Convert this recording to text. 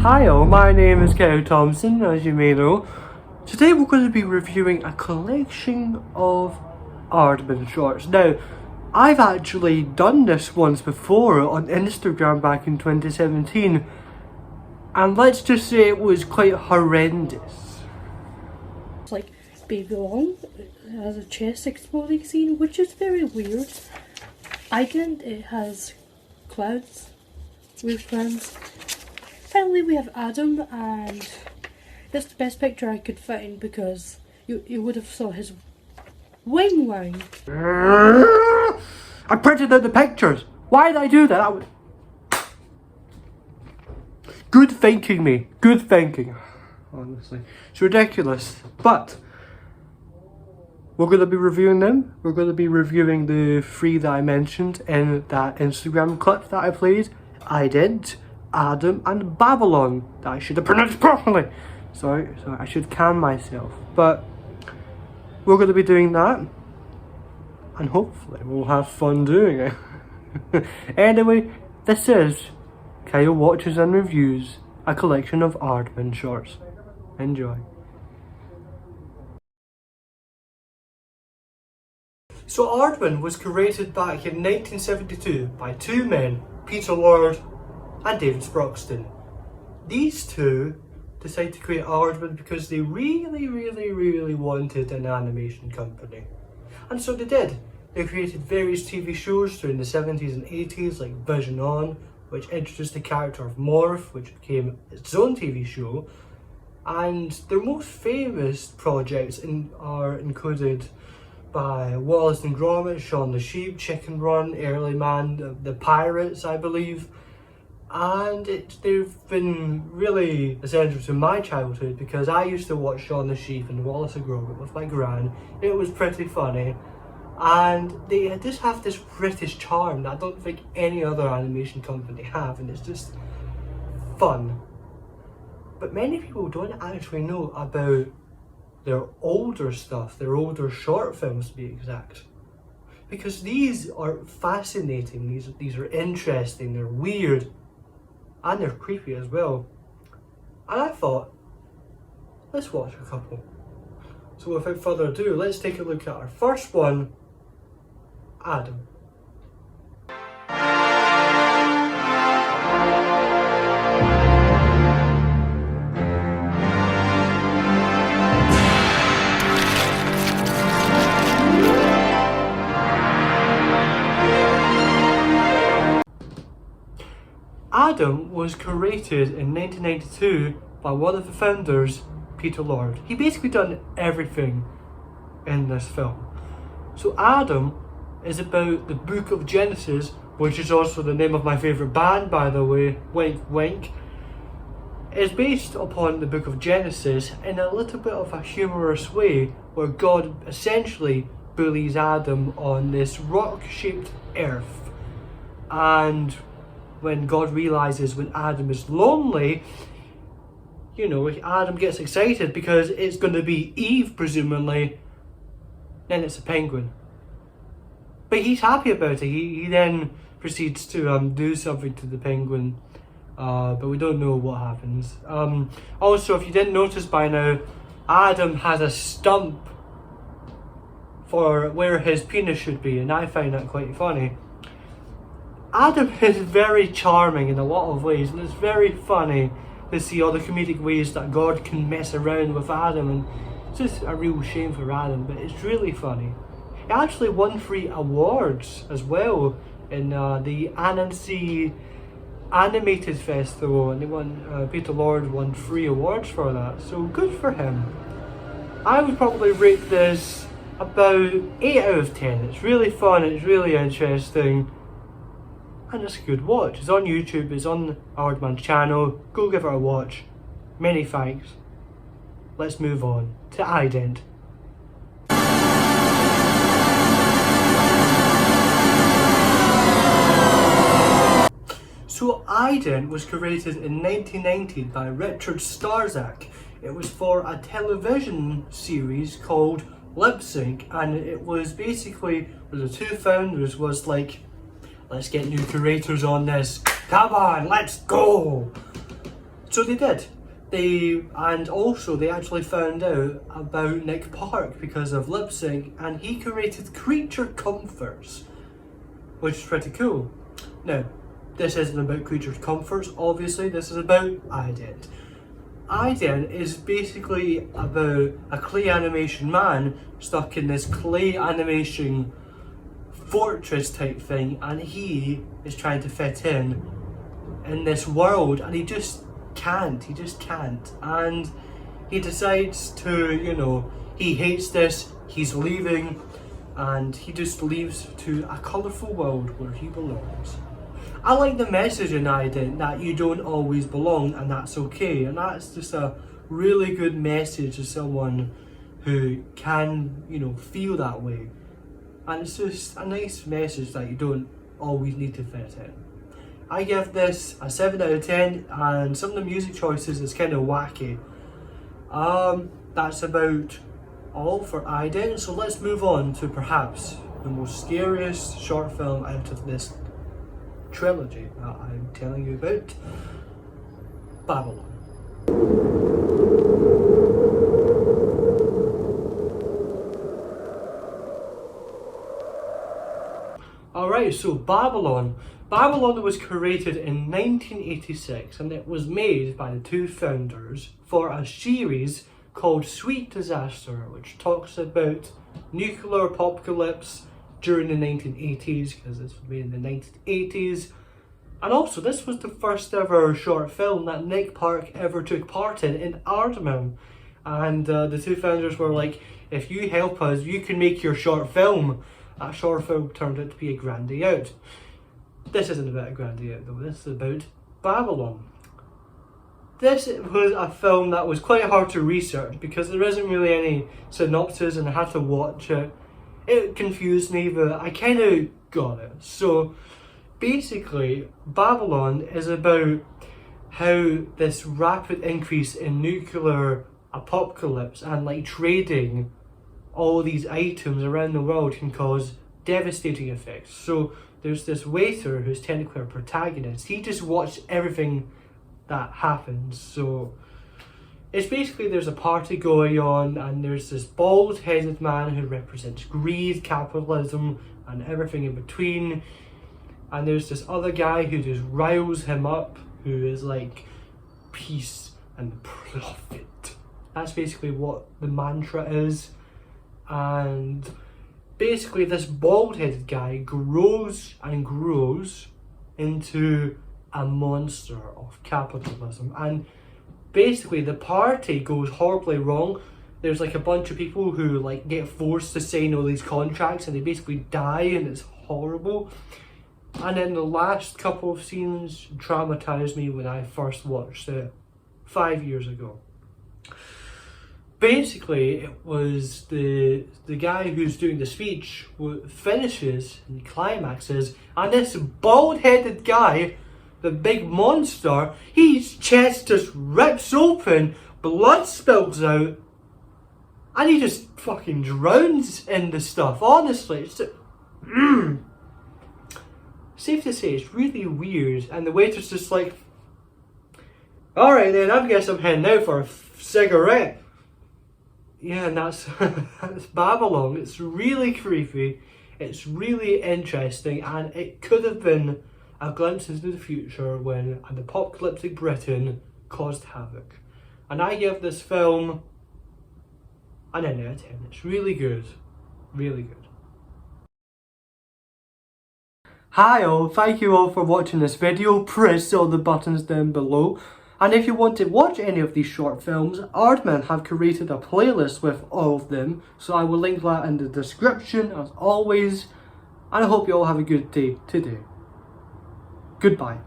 Hi all, my name is Kyle Thompson, as you may know. Today we're going to be reviewing a collection of Aardman shorts. Now, I've actually done this once before on Instagram back in 2017, and let's just say it was quite horrendous. It's like Babylon, it has a chest exploding scene, which is very weird. Ident, it has clouds, weird clouds. Finally we have Adam, and that's the best picture I could find because you would have saw his wing line. I printed out the pictures. Why did I do that? Good thinking, me. Good thinking. Honestly, it's ridiculous. But we're going to be reviewing them. We're going to be reviewing the three that I mentioned in that Instagram clip that I played. Ident, Adam and Babylon, that I should have pronounced properly. Sorry, I should calm myself. But we're going to be doing that, and hopefully we'll have fun doing it. Anyway, this is Kyle Watches and Reviews, a collection of Aardman shorts. Enjoy. So Aardman was created back in 1972 by two men, Peter Lord and David Sproxton. These two decided to create Aardman because they really wanted an animation company. And so they did. They created various TV shows during the 70s and 80s, like Vision On, which introduced the character of Morph, which became its own TV show. And their most famous projects are included by Wallace and Gromit, Shaun the Sheep, Chicken Run, Early Man, the Pirates, I believe. And they've been really essential to my childhood because I used to watch Shaun the Sheep and Wallace and Gromit with my gran. It was pretty funny, and they just have this British charm that I don't think any other animation company have, and it's just fun. But many people don't actually know about their older stuff, their older short films to be exact. Because these are fascinating, these are interesting, they're weird, and they're creepy as well. And I thought, let's watch a couple. So without further ado, let's take a look at our first one, Adam. Adam was created in 1992 by one of the founders, Peter Lord. He basically done everything in this film. So Adam is about the Book of Genesis, which is also the name of my favourite band, by the way, wink wink. It's based upon the Book of Genesis in a little bit of a humorous way, where God essentially bullies Adam on this rock-shaped earth. And when God realizes when Adam is lonely, you know, Adam gets excited because it's going to be Eve, presumably. Then it's a penguin. But he's happy about it. He then proceeds to do something to the penguin, but we don't know what happens. Also, if you didn't notice by now, Adam has a stump for where his penis should be, and I find that quite funny. Adam is very charming in a lot of ways, and it's very funny to see all the comedic ways that God can mess around with Adam, and it's just a real shame for Adam, but it's really funny. He actually won 3 awards as well in the Annecy Animated Festival, and they won, Peter Lord won 3 awards for that, so good for him. I would probably rate this about 8 out of 10. It's really fun, it's really interesting, and it's a good watch. It's on YouTube, it's on Aardman's channel. Go give it a watch. Many thanks. Let's move on to Ident. So Ident was created in 1990 by Richard Starzak. It was for a television series called Lip Sync, and it was basically where the two founders was like, let's get new creators on this. Come on, let's go. So they did. And also they actually found out about Nick Park because of lip sync, and he created creature comforts, which is pretty cool. Now, this isn't about creature comforts, obviously, this is about Ident. Ident is basically about a clay animation man stuck in this clay animation fortress type thing, and he is trying to fit in this world, and he just can't, and he decides to, you know, he hates this, he's leaving, and he just leaves to a colourful world where he belongs. I like the message in Ident that you don't always belong, and that's okay, and that's just a really good message to someone who can, you know, feel that way. And it's just a nice message that you don't always need to fit in. I give this a 7 out of 10, and some of the music choices is kind of wacky. That's about all for Ident, so let's move on to perhaps the most scariest short film out of this trilogy that I'm telling you about, Babylon. Alright, so Babylon. Babylon was created in 1986, and it was made by the two founders for a series called Sweet Disaster, which talks about nuclear apocalypse during the 1980s, because this was made in the 1980s. And also, this was the first ever short film that Nick Park ever took part in Aardman. And the two founders were like, if you help us, you can make your short film. That short film turned out to be a Grandy Out. This isn't about a Grandy Out though, this is about Babylon. This was a film that was quite hard to research because there isn't really any synopsis, and I had to watch it. It confused me, but I kind of got it. So basically, Babylon is about how this rapid increase in nuclear apocalypse and like trading all these items around the world can cause devastating effects. So there's this waiter who's technically our protagonist. He just watched everything that happens. So it's basically, there's a party going on, and there's this bald-headed man who represents greed, capitalism, and everything in between. And there's this other guy who just riles him up, who is like peace and profit. That's basically what the mantra is. And basically this bald-headed guy grows and grows into a monster of capitalism, and basically the party goes horribly wrong. There's like a bunch of people who like get forced to sign all these contracts, and they basically die, and it's horrible. And then the last couple of scenes traumatized me when I first watched it 5 years ago. Basically, it was the guy who's doing the speech finishes and climaxes, and this bald-headed guy, the big monster, his chest just rips open, blood spills out, and he just fucking drowns in the stuff. Honestly, it's safe to say it's really weird, and the waiter's just like, alright then, I guess I'm heading out for a cigarette. Yeah, and that's Babylon. It's really creepy, it's really interesting, and it could have been a glimpse into the future when an apocalyptic Britain caused havoc. And I give this film an 9 out of 10. It's really good. Really good. Hi all, thank you all for watching this video. Press all the buttons down below. And if you want to watch any of these short films, Aardman have created a playlist with all of them, so I will link that in the description as always. And I hope you all have a good day today. Goodbye.